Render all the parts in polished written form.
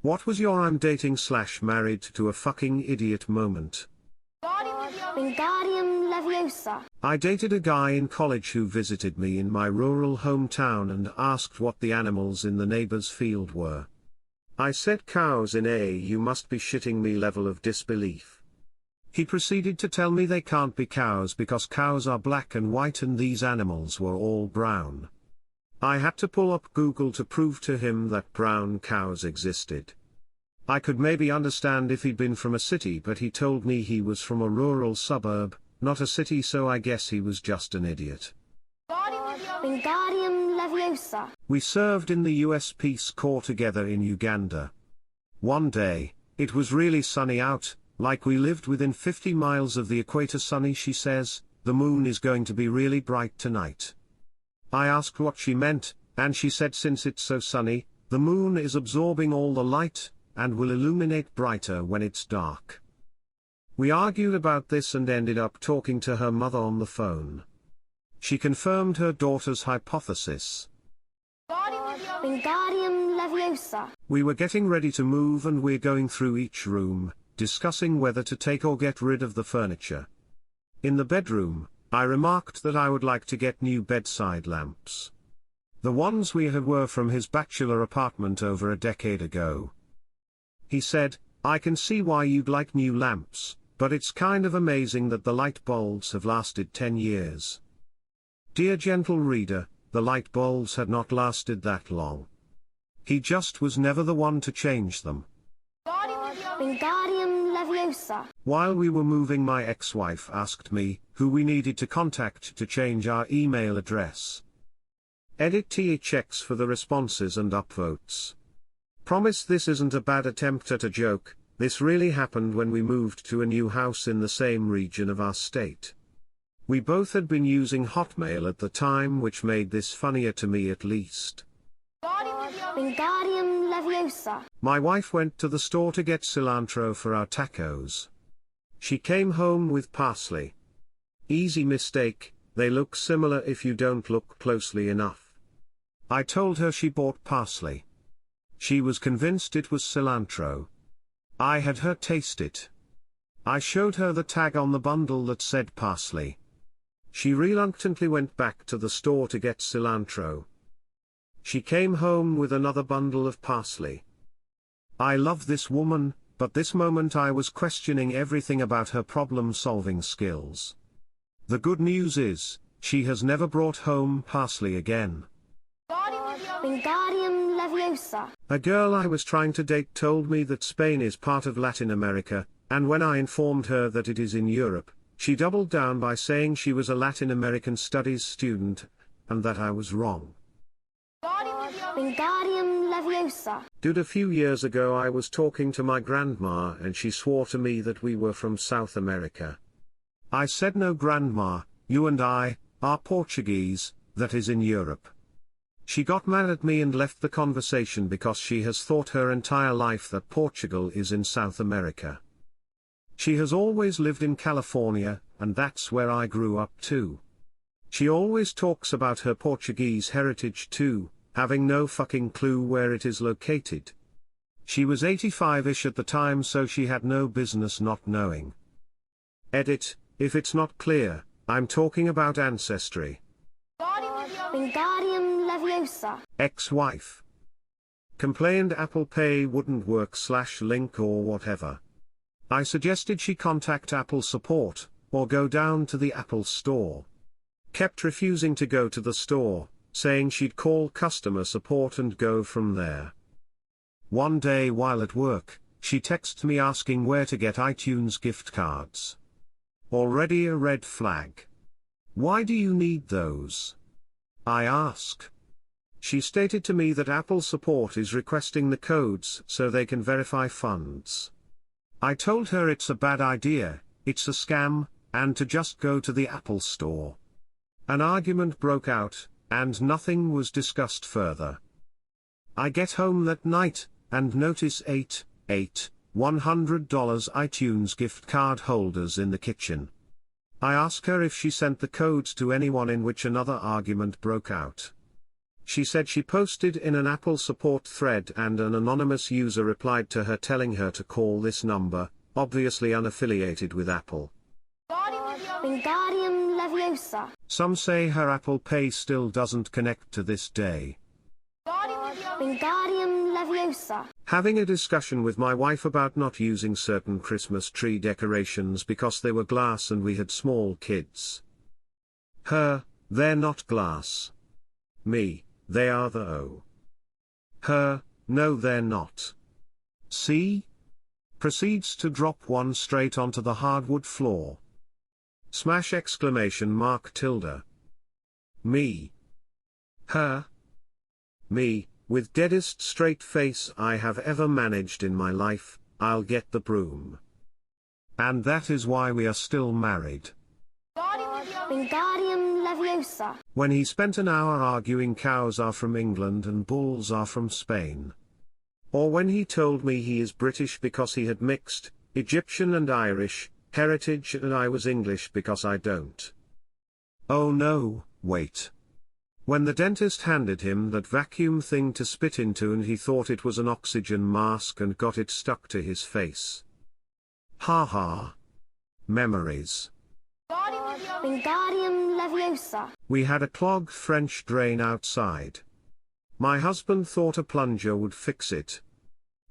What was your I'm dating / married to a fucking idiot moment? Wingardium Leviosa. I dated a guy in college who visited me in my rural hometown and asked what the animals in the neighbor's field were. I said cows in a "you must be shitting me" level of disbelief. He proceeded to tell me they can't be cows because cows are black and white and these animals were all brown. I had to pull up Google to prove to him that brown cows existed. I could maybe understand if he'd been from a city, but he told me he was from a rural suburb, not a city, so I guess he was just an idiot. Wingardium Leviosa. We served in the US Peace Corps together in Uganda. One day, it was really sunny out, like we lived within 50 miles of the equator. Sunny, she says, the moon is going to be really bright tonight. I asked what she meant, and she said since it's so sunny, the moon is absorbing all the light, and will illuminate brighter when it's dark. We argued about this and ended up talking to her mother on the phone. She confirmed her daughter's hypothesis. Wingardium Leviosa. We were getting ready to move and we're going through each room, discussing whether to take or get rid of the furniture. In the bedroom, I remarked that I would like to get new bedside lamps. The ones we had were from his bachelor apartment over a decade ago. He said, I can see why you'd like new lamps, but it's kind of amazing that the light bulbs have lasted 10 years. Dear gentle reader, the light bulbs had not lasted that long. He just was never the one to change them. Wingardium Leviosa. While we were moving, my ex-wife asked me who we needed to contact to change our email address. Edit THX for the responses and upvotes. Promise this isn't a bad attempt at a joke, this really happened when we moved to a new house in the same region of our state. We both had been using Hotmail at the time, which made this funnier to me at least. Wingardium Leviosa. My wife went to the store to get cilantro for our tacos. She came home with parsley. Easy mistake, they look similar if you don't look closely enough. I told her she bought parsley. She was convinced it was cilantro. I had her taste it. I showed her the tag on the bundle that said parsley. She reluctantly went back to the store to get cilantro. She came home with another bundle of parsley. I love this woman, but this moment I was questioning everything about her problem-solving skills. The good news is, she has never brought home parsley again. Wingardium Leviosa. A girl I was trying to date told me that Spain is part of Latin America, and when I informed her that it is in Europe, she doubled down by saying she was a Latin American studies student, and that I was wrong. Wingardium Leviosa. Dude, a few years ago I was talking to my grandma and she swore to me that we were from South America. I said, no grandma, you and I are Portuguese, that is in Europe. She got mad at me and left the conversation because she has thought her entire life that Portugal is in South America. She has always lived in California, and that's where I grew up too. She always talks about her Portuguese heritage too, having no fucking clue where it is located. She was 85-ish at the time, so she had no business not knowing. Edit, if it's not clear, I'm talking about ancestry. Wingardium Leviosa. Ex-wife complained Apple Pay wouldn't work / link or whatever. I suggested she contact Apple support, or go down to the Apple store. Kept refusing to go to the store, saying she'd call customer support and go from there. One day while at work, she texted me asking where to get iTunes gift cards. Already a red flag. Why do you need those? I ask. She stated to me that Apple support is requesting the codes so they can verify funds. I told her it's a bad idea, it's a scam, and to just go to the Apple store. An argument broke out, and nothing was discussed further. I get home that night, and notice $100 iTunes gift card holders in the kitchen. I ask her if she sent the codes to anyone, in which another argument broke out. She said she posted in an Apple support thread and an anonymous user replied to her telling her to call this number, obviously unaffiliated with Apple. Wingardium Leviosa. Some say her Apple Pay still doesn't connect to this day. Wingardium Leviosa. Having a discussion with my wife about not using certain Christmas tree decorations because they were glass and we had small kids. Her, they're not glass. Me, they are though. Her, no they're not. See? Proceeds to drop one straight onto the hardwood floor. Smash exclamation mark tilde. Me. Her. Me, with deadest straight face I have ever managed in my life, I'll get the broom. And that is why we are still married. Wingardium Leviosa. When he spent an hour arguing cows are from England and bulls are from Spain. Or when he told me he is British because he had mixed, Egyptian and Irish, heritage and I was English because I don't. Oh no, wait. When the dentist handed him that vacuum thing to spit into and he thought it was an oxygen mask and got it stuck to his face. Ha ha. Memories. Wingardium Leviosa. We had a clogged French drain outside. My husband thought a plunger would fix it.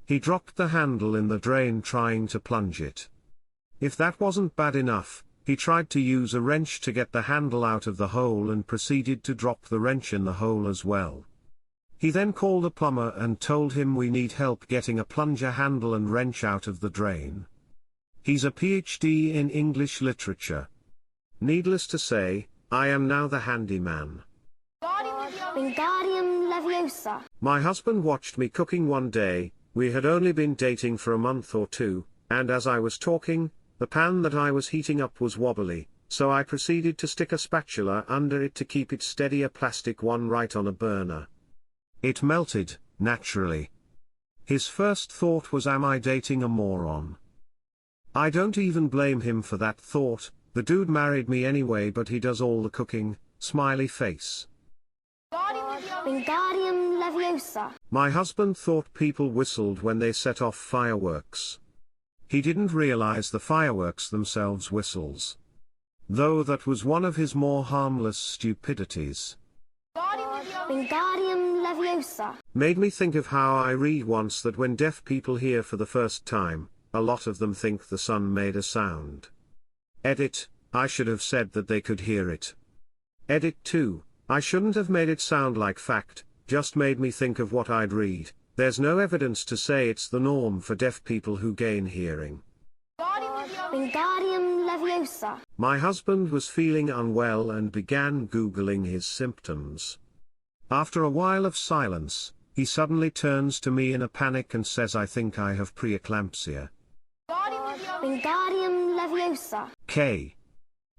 He dropped the handle in the drain trying to plunge it. If that wasn't bad enough, he tried to use a wrench to get the handle out of the hole and proceeded to drop the wrench in the hole as well. He then called a plumber and told him we need help getting a plunger handle and wrench out of the drain. He's a PhD in English literature. Needless to say, I am now the handyman. Wingardium Leviosa. My husband watched me cooking one day. We had only been dating for a month or two, and as I was talking, the pan that I was heating up was wobbly, so I proceeded to stick a spatula under it to keep it steady, a plastic one right on a burner. It melted, naturally. His first thought was, am I dating a moron? I don't even blame him for that thought, the dude married me anyway but he does all the cooking, smiley face. Wingardium Leviosa. My husband thought people whistled when they set off fireworks. He didn't realize the fireworks themselves whistles. Though that was one of his more harmless stupidities. Wingardium Leviosa. Made me think of how I read once that when deaf people hear for the first time, a lot of them think the sun made a sound. Edit, I should have said that they could hear it. Edit 2, I shouldn't have made it sound like fact, just made me think of what I'd read. There's no evidence to say it's the norm for deaf people who gain hearing. Wingardium Leviosa. My husband was feeling unwell and began Googling his symptoms. After a while of silence, he suddenly turns to me in a panic and says, I think I have preeclampsia. Wingardium Leviosa.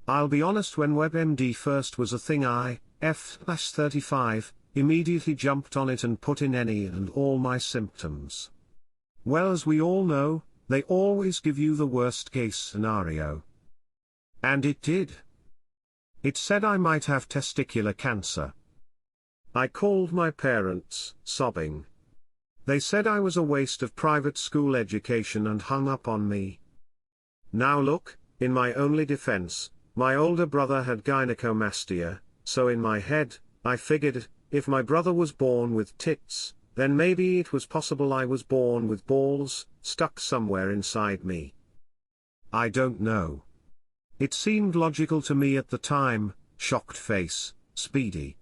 I'll be honest, when WebMD first was a thing I, F-35, immediately jumped on it and put in any and all my symptoms. Well, as we all know, they always give you the worst case scenario. And it did. It said I might have testicular cancer. I called my parents, sobbing. They said I was a waste of private school education and hung up on me. Now look, in my only defense, my older brother had gynecomastia, so in my head, I figured, if my brother was born with tits, then maybe it was possible I was born with balls, stuck somewhere inside me. I don't know. It seemed logical to me at the time, shocked face, Speedy.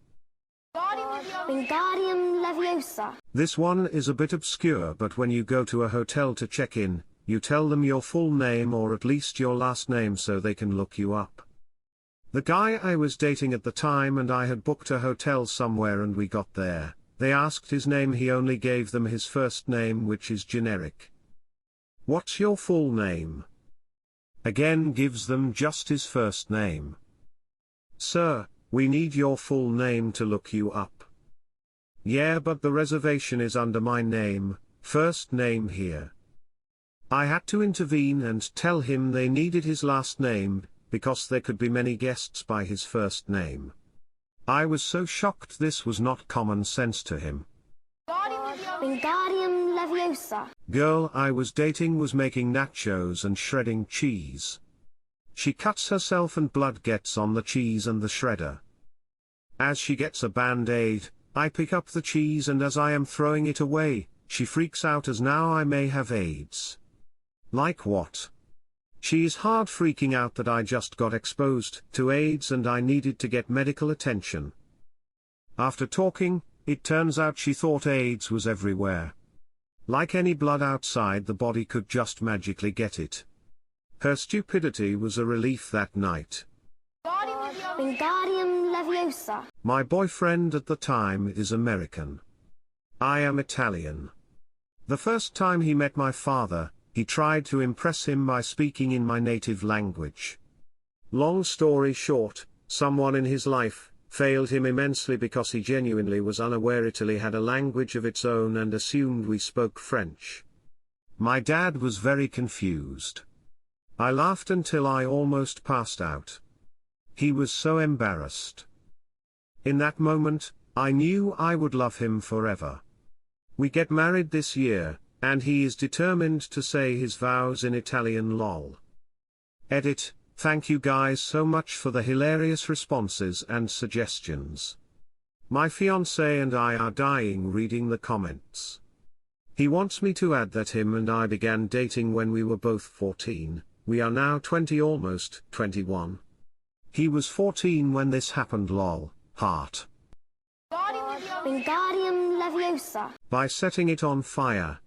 Wingardium Leviosa. This one is a bit obscure, but when you go to a hotel to check in, you tell them your full name or at least your last name so they can look you up. The guy I was dating at the time and I had booked a hotel somewhere and we got there, they asked his name, he only gave them his first name, which is generic. What's your full name? Again gives them just his first name. Sir, we need your full name to look you up. Yeah, but the reservation is under my name, first name here. I had to intervene and tell him they needed his last name, because there could be many guests by his first name. I was so shocked this was not common sense to him. Wingardium Leviosa. Girl I was dating was making nachos and shredding cheese. She cuts herself and blood gets on the cheese and the shredder. As she gets a band-aid, I pick up the cheese and as I am throwing it away, she freaks out as now I may have AIDS. Like what? She is hard freaking out that I just got exposed to AIDS and I needed to get medical attention. After talking, it turns out she thought AIDS was everywhere. Like any blood outside the body could just magically get it. Her stupidity was a relief that night. Wingardium Leviosa. My boyfriend at the time is American. I am Italian. The first time he met my father, he tried to impress him by speaking in my native language. Long story short, someone in his life failed him immensely because he genuinely was unaware Italy had a language of its own and assumed we spoke French. My dad was very confused. I laughed until I almost passed out. He was so embarrassed. In that moment, I knew I would love him forever. We get married this year, and he is determined to say his vows in Italian lol. Edit. Thank you guys so much for the hilarious responses and suggestions. My fiancé and I are dying reading the comments. He wants me to add that him and I began dating when we were both 14, we are now 20 almost 21. He was 14 when this happened lol, heart. Wingardium Leviosa. By setting it on fire.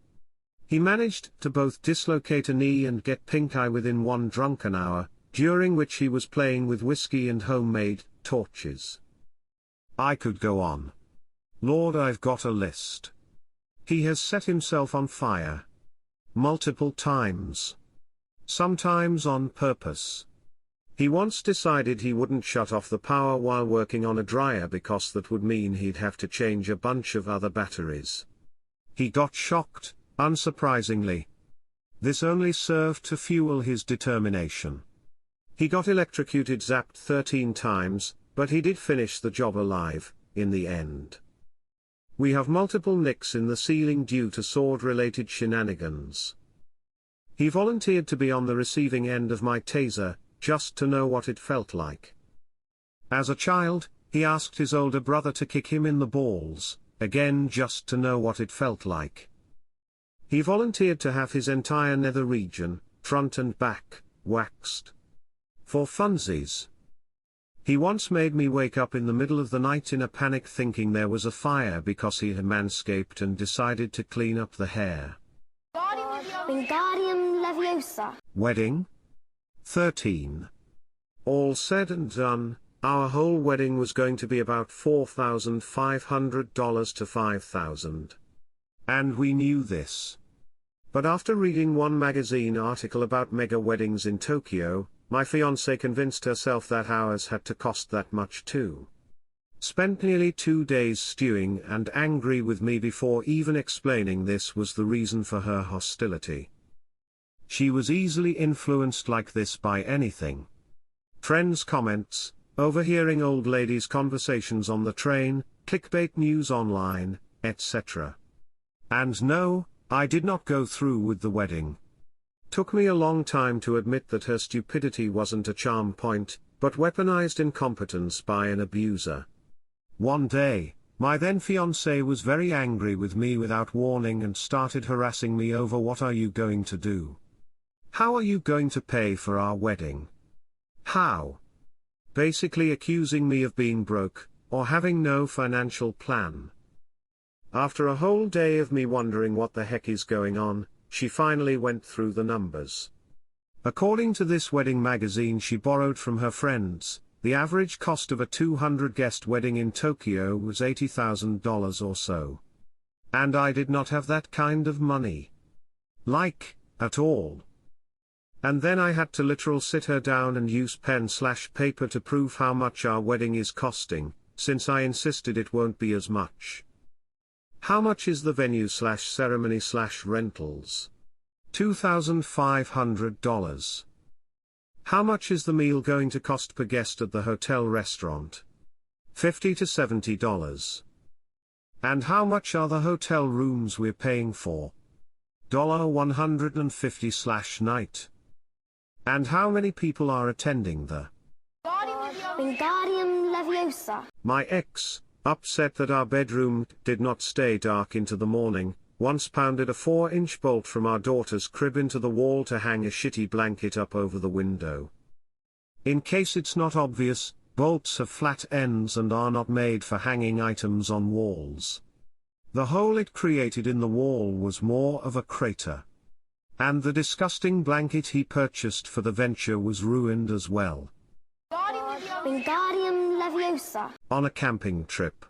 He managed to both dislocate a knee and get pink eye within one drunken hour, during which he was playing with whiskey and homemade torches. I could go on. Lord, I've got a list. He has set himself on fire. Multiple times. Sometimes on purpose. He once decided he wouldn't shut off the power while working on a dryer because that would mean he'd have to change a bunch of other batteries. He got shocked, unsurprisingly. This only served to fuel his determination. He got electrocuted, zapped 13 times, but he did finish the job alive, in the end. We have multiple nicks in the ceiling due to sword-related shenanigans. He volunteered to be on the receiving end of my taser, just to know what it felt like. As a child, he asked his older brother to kick him in the balls, again just to know what it felt like. He volunteered to have his entire nether region, front and back, waxed. For funsies. He once made me wake up in the middle of the night in a panic thinking there was a fire because he had manscaped and decided to clean up the hair. Wingardium Leviosa. Wedding? 13. All said and done, our whole wedding was going to be about $4,500 to $5,000. And we knew this. But after reading one magazine article about mega weddings in Tokyo, my fiancée convinced herself that ours had to cost that much too. Spent nearly 2 days stewing and angry with me before even explaining this was the reason for her hostility. She was easily influenced like this by anything. Friends' comments, overhearing old ladies' conversations on the train, clickbait news online, etc. And no, I did not go through with the wedding. Took me a long time to admit that her stupidity wasn't a charm point, but weaponized incompetence by an abuser. One day, my then fiancé was very angry with me without warning and started harassing me over what are you going to do? How are you going to pay for our wedding? How? Basically accusing me of being broke, or having no financial plan. After a whole day of me wondering what the heck is going on, she finally went through the numbers. According to this wedding magazine she borrowed from her friends, the average cost of a 200-guest wedding in Tokyo was $80,000 or so. And I did not have that kind of money. Like, at all. And then I had to literal sit her down and use pen/paper to prove how much our wedding is costing, since I insisted it won't be as much. How much is the venue/ceremony/rentals? $2,500. How much is the meal going to cost per guest at the hotel restaurant? $50 to $70. And how much are the hotel rooms we're paying for? $150 night. And how many people are attending the Wingardium Leviosa. My ex, upset that our bedroom did not stay dark into the morning, once pounded a 4-inch bolt from our daughter's crib into the wall to hang a shitty blanket up over the window. In case it's not obvious, bolts have flat ends and are not made for hanging items on walls. The hole it created in the wall was more of a crater. And the disgusting blanket he purchased for the venture was ruined as well. Wingardium Leviosa. On a camping trip.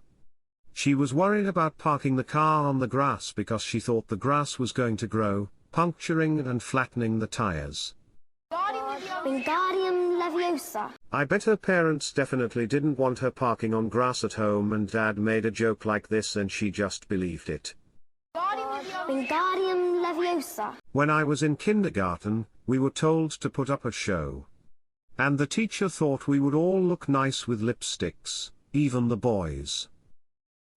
She was worried about parking the car on the grass because she thought the grass was going to grow, puncturing and flattening the tires. Wingardium Leviosa. I bet her parents definitely didn't want her parking on grass at home, and Dad made a joke like this and she just believed it. Wingardium Leviosa. When I was in kindergarten, we were told to put up a show. And the teacher thought we would all look nice with lipsticks, even the boys.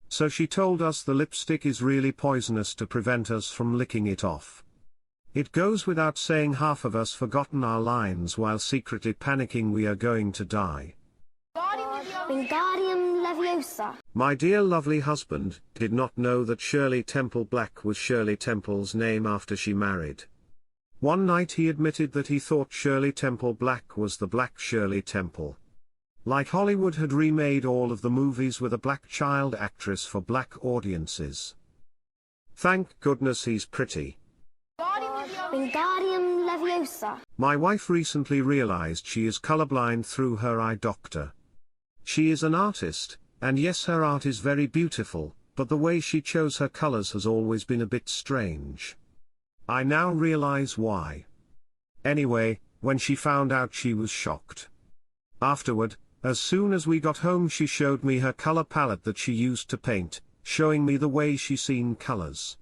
So she told us the lipstick is really poisonous to prevent us from licking it off. It goes without saying half of us forgotten our lines while secretly panicking we are going to die. Wingardium Leviosa. My dear lovely husband did not know that Shirley Temple Black was Shirley Temple's name after she married. One night he admitted that he thought Shirley Temple Black was the Black Shirley Temple. Like Hollywood had remade all of the movies with a black child actress for black audiences. Thank goodness he's pretty. Wingardium Leviosa. My wife recently realized she is colorblind through her eye doctor. She is an artist, and yes, her art is very beautiful, but the way she chose her colors has always been a bit strange. I now realize why. Anyway, when she found out, she was shocked. Afterward, as soon as we got home, she showed me her color palette that she used to paint, showing me the way she seen colors.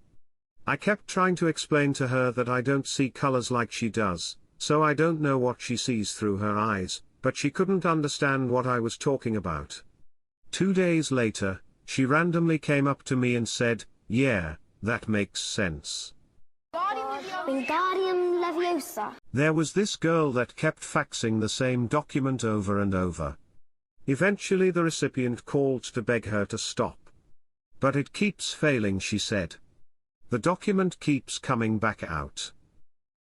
I kept trying to explain to her that I don't see colors like she does, so I don't know what she sees through her eyes, but she couldn't understand what I was talking about. 2 days later, she randomly came up to me and said, "Yeah, that makes sense." Wingardium Leviosa. There was this girl that kept faxing the same document over and over. Eventually the recipient called to beg her to stop. But it keeps failing, she said. The document keeps coming back out.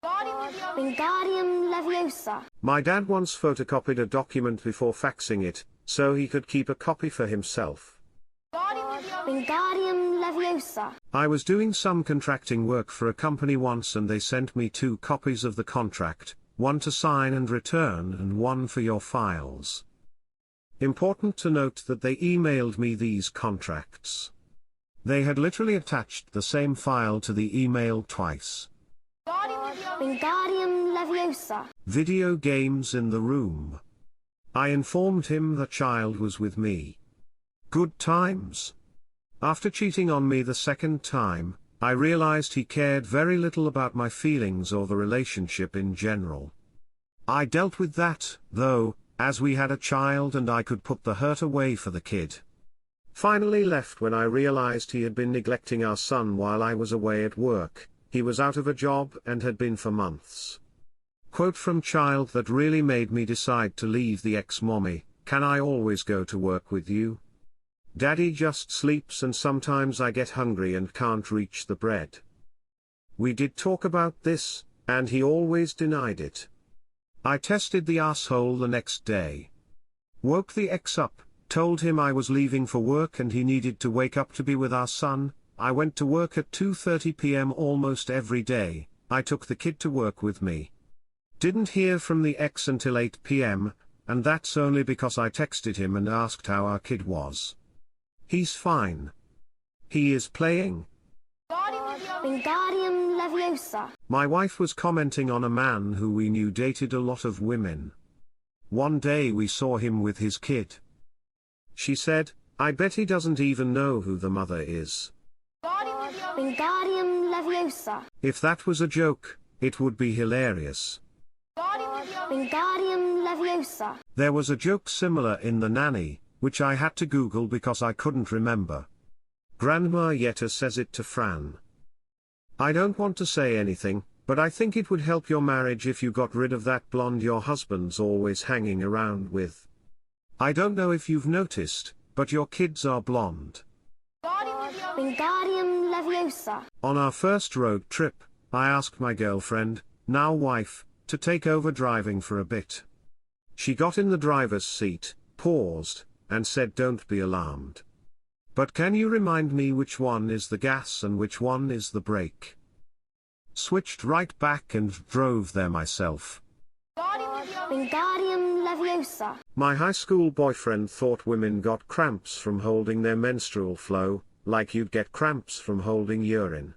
Wingardium Leviosa. My dad once photocopied a document before faxing it, so he could keep a copy for himself. Wingardium Leviosa. I was doing some contracting work for a company once and they sent me 2 copies of the contract, one to sign and return and one for your files. Important to note that they emailed me these contracts. They had literally attached the same file to the email twice. Wingardium Leviosa. Video games in the room. I informed him the child was with me. Good times. After cheating on me the second time, I realized he cared very little about my feelings or the relationship in general. I dealt with that, though, as we had a child and I could put the hurt away for the kid. Finally left when I realized he had been neglecting our son while I was away at work. He was out of a job and had been for months. Quote from child that really made me decide to leave the ex-mommy, "Can I always go to work with you? Daddy just sleeps and sometimes I get hungry and can't reach the bread." We did talk about this, and he always denied it. I tested the asshole the next day. Woke the ex up, told him I was leaving for work and he needed to wake up to be with our son. I went to work at 2:30 p.m. almost every day. I took the kid to work with me. Didn't hear from the ex until 8 p.m., and that's only because I texted him and asked how our kid was. He's fine. He is playing. Wingardium Leviosa. My wife was commenting on a man who we knew dated a lot of women. One day we saw him with his kid. She said, "I bet he doesn't even know who the mother is." Wingardium Leviosa. If that was a joke, it would be hilarious. Wingardium Leviosa. There was a joke similar in The Nanny, which I had to Google because I couldn't remember. Grandma Yetta says it to Fran. I don't want to say anything, but I think it would help your marriage if you got rid of that blonde your husband's always hanging around with. I don't know if you've noticed, but your kids are blonde. Wingardium Leviosa. On our first road trip, I asked my girlfriend, now wife, to take over driving for a bit. She got in the driver's seat, paused, and said, "Don't be alarmed. But can you remind me which one is the gas and which one is the brake?" Switched right back and drove there myself. Wingardium Leviosa. My high school boyfriend thought women got cramps from holding their menstrual flow, like you'd get cramps from holding urine.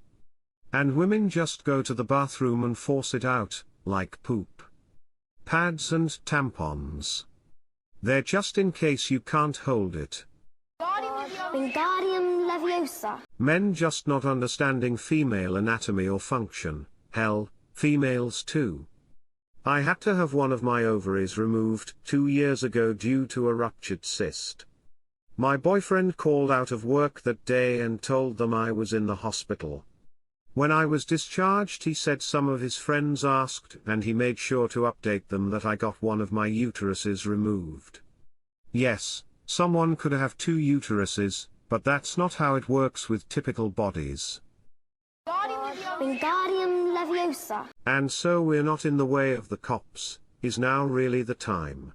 And women just go to the bathroom and force it out, like poop. Pads and tampons. They're just in case you can't hold it. Wingardium Leviosa. Men just not understanding female anatomy or function. Hell, females too. I had to have one of my ovaries removed 2 years ago due to a ruptured cyst. My boyfriend called out of work that day and told them I was in the hospital. When I was discharged, he said some of his friends asked, and he made sure to update them that I got one of my uteruses removed. Yes, someone could have 2 uteruses, but that's not how it works with typical bodies. Wingardium Leviosa. And so we're not in the way of the cops. Is now really the time?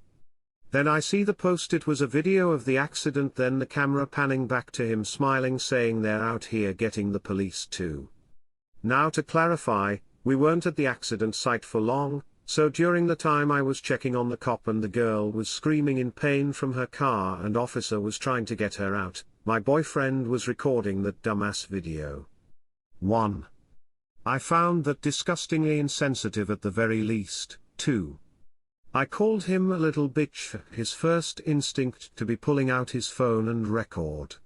Then I see the post. It was a video of the accident, then the camera panning back to him smiling, saying they're out here getting the police too. Now to clarify, we weren't at the accident site for long, so during the time I was checking on the cop and the girl was screaming in pain from her car and officer was trying to get her out, my boyfriend was recording that dumbass video. 1. I found that disgustingly insensitive at the very least. 2. I called him a little bitch, his first instinct to be pulling out his phone and record.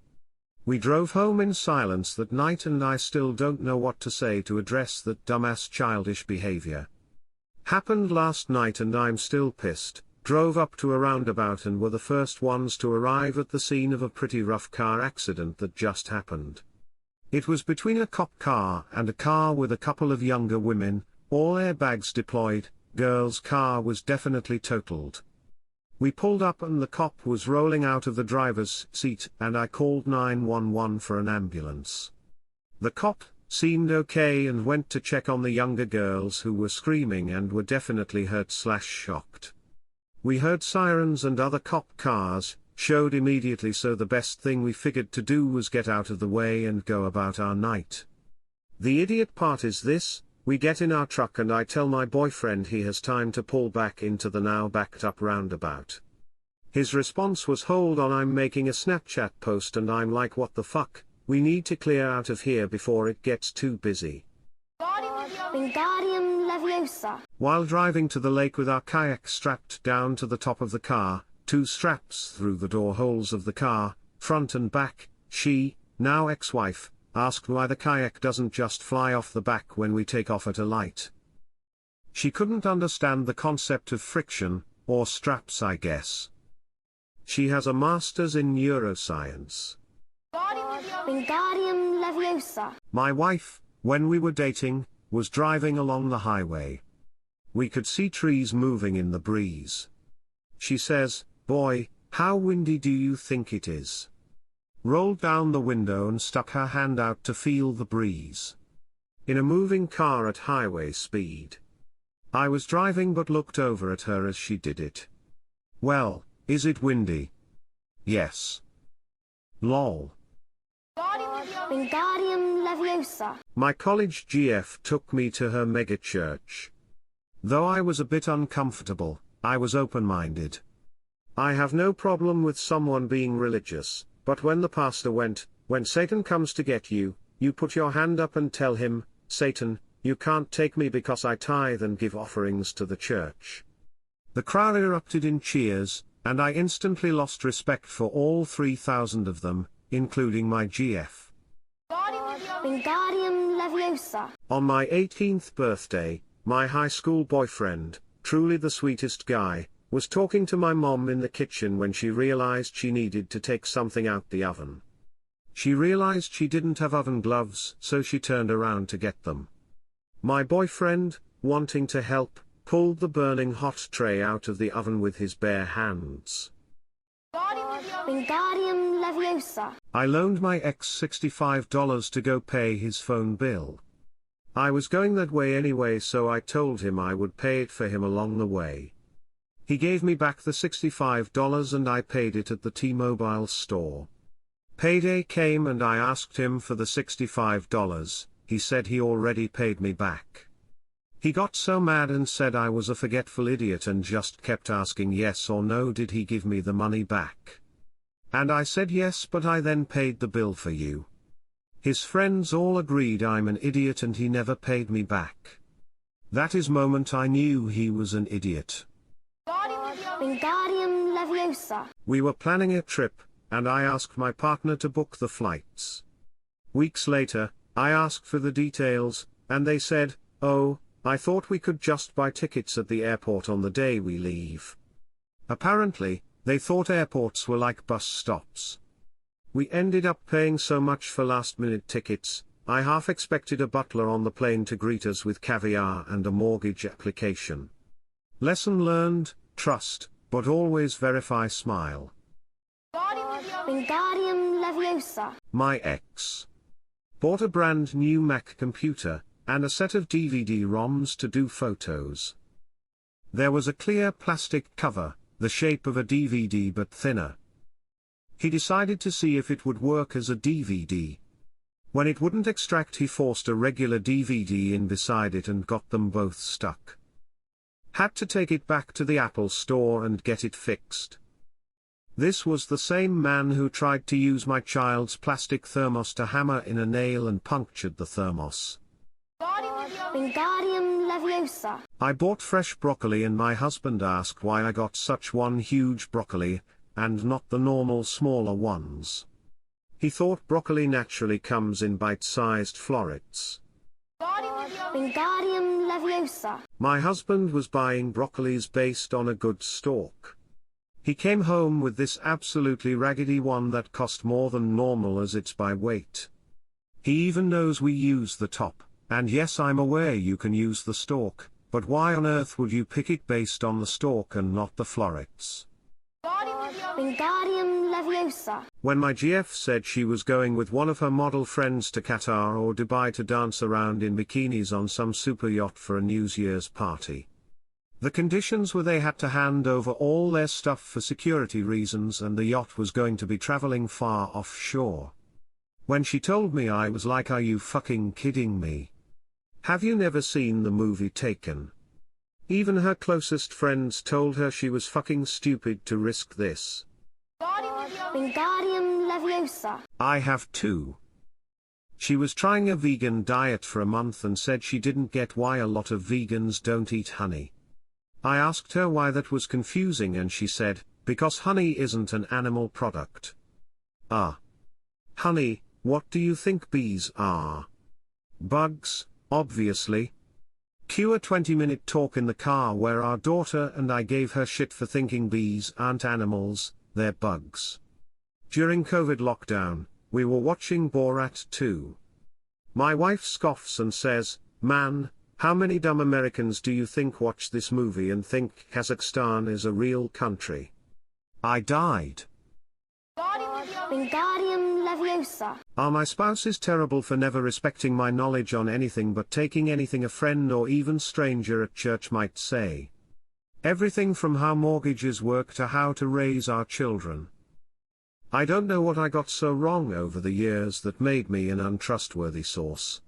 We drove home in silence that night and I still don't know what to say to address that dumbass childish behavior. Happened last night and I'm still pissed. Drove up to a roundabout and were the first ones to arrive at the scene of a pretty rough car accident that just happened. It was between a cop car and a car with a couple of younger women, all airbags deployed. Girl's car was definitely totaled. We pulled up and the cop was rolling out of the driver's seat and I called 911 for an ambulance. The cop seemed okay and went to check on the younger girls who were screaming and were definitely hurt/shocked. We heard sirens and other cop cars, showed immediately, so the best thing we figured to do was get out of the way and go about our night. The idiot part is this: we get in our truck and I tell my boyfriend he has time to pull back into the now backed up roundabout. His response was, "Hold on, I'm making a Snapchat post," and I'm like, "What the fuck? We need to clear out of here before it gets too busy." Wingardium Leviosa. While driving to the lake with our kayak strapped down to the top of the car, 2 straps through the door holes of the car, front and back, she, now ex-wife, asked why the kayak doesn't just fly off the back when we take off at a light. She couldn't understand the concept of friction, or straps, I guess. She has a master's in neuroscience. Wingardium Leviosa. My wife, when we were dating, was driving along the highway. We could see trees moving in the breeze. She says, "Boy, how windy do you think it is?" Rolled down the window and stuck her hand out to feel the breeze. In a moving car at highway speed. I was driving but looked over at her as she did it. Well, is it windy? Yes. Lol. Wingardium Leviosa. My college GF took me to her megachurch. Though I was a bit uncomfortable, I was open-minded. I have no problem with someone being religious, but when the pastor went, "When Satan comes to get you, you put your hand up and tell him, 'Satan, you can't take me because I tithe and give offerings to the church.'" The crowd erupted in cheers, and I instantly lost respect for all 3,000 of them, including my GF. Wingardium Leviosa. On my 18th birthday, my high school boyfriend, truly the sweetest guy, Was talking to my mom in the kitchen when she realized she needed to take something out the oven. She realized she didn't have oven gloves, so she turned around to get them. My boyfriend, wanting to help, pulled the burning hot tray out of the oven with his bare hands. Wingardium Leviosa. I loaned my ex $65 to go pay his phone bill. I was going that way anyway, so I told him I would pay it for him along the way. He gave me back the $65 and I paid it at the T-Mobile store. Payday came and I asked him for the $65, he said he already paid me back. He got so mad and said I was a forgetful idiot and just kept asking yes or no, did he give me the money back? And I said yes, but I then paid the bill for you. His friends all agreed I'm an idiot and he never paid me back. That is moment I knew he was an idiot. Wingardium Leviosa. We were planning a trip, and I asked my partner to book the flights. Weeks later, I asked for the details, and they said, "Oh, I thought we could just buy tickets at the airport on the day we leave." Apparently, they thought airports were like bus stops. We ended up paying so much for last-minute tickets, I half expected a butler on the plane to greet us with caviar and a mortgage application. Lesson learned, trust, but always verify. Smile. Wingardium Leviosa. My ex bought a brand new Mac computer, and a set of DVD-ROMs to do photos. There was a clear plastic cover, the shape of a DVD but thinner. He decided to see if it would work as a DVD. When it wouldn't extract, he forced a regular DVD in beside it and got them both stuck. Had to take it back to the Apple store and get it fixed. This was the same man who tried to use my child's plastic thermos to hammer in a nail and punctured the thermos. Wingardium Leviosa. I bought fresh broccoli and my husband asked why I got such one huge broccoli, and not the normal smaller ones. He thought broccoli naturally comes in bite-sized florets. Wingardium Leviosa. My husband was buying broccolis based on a good stalk. He came home with this absolutely raggedy one that cost more than normal as it's by weight. He even knows we use the top, and yes, I'm aware you can use the stalk, but why on earth would you pick it based on the stalk and not the florets? Wingardium Leviosa. When my GF said she was going with one of her model friends to Qatar or Dubai to dance around in bikinis on some super yacht for a New Year's party. The conditions were they had to hand over all their stuff for security reasons and the yacht was going to be traveling far offshore. When she told me, I was like, are you fucking kidding me? Have you never seen the movie Taken? Even her closest friends told her she was fucking stupid to risk this. Wingardium Leviosa. I have two. She was trying a vegan diet for a month and said she didn't get why a lot of vegans don't eat honey. I asked her why that was confusing and she said, because honey isn't an animal product. Honey, what do you think bees are? Bugs, obviously. Cue a 20-minute talk in the car where our daughter and I gave her shit for thinking bees aren't animals, they're bugs. During COVID lockdown, we were watching Borat 2. My wife scoffs and says, "Man, how many dumb Americans do you think watch this movie and think Kazakhstan is a real country?" I died. Wingardium Leviosa. My spouse is terrible for never respecting my knowledge on anything but taking anything a friend or even stranger at church might say. Everything from how mortgages work to how to raise our children. I don't know what I got so wrong over the years that made me an untrustworthy source.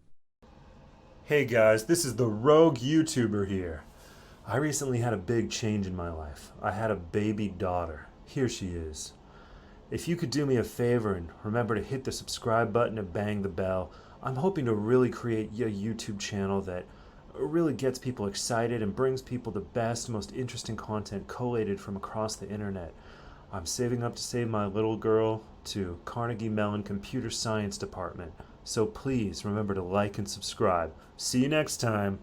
Hey guys, this is the Rogue YouTuber here. I recently had a big change in my life. I had a baby daughter. Here she is. If you could do me a favor and remember to hit the subscribe button and bang the bell, I'm hoping to really create a YouTube channel that really gets people excited and brings people the best, most interesting content collated from across the internet. I'm saving up to save my little girl to Carnegie Mellon Computer Science Department. So please remember to like and subscribe. See you next time.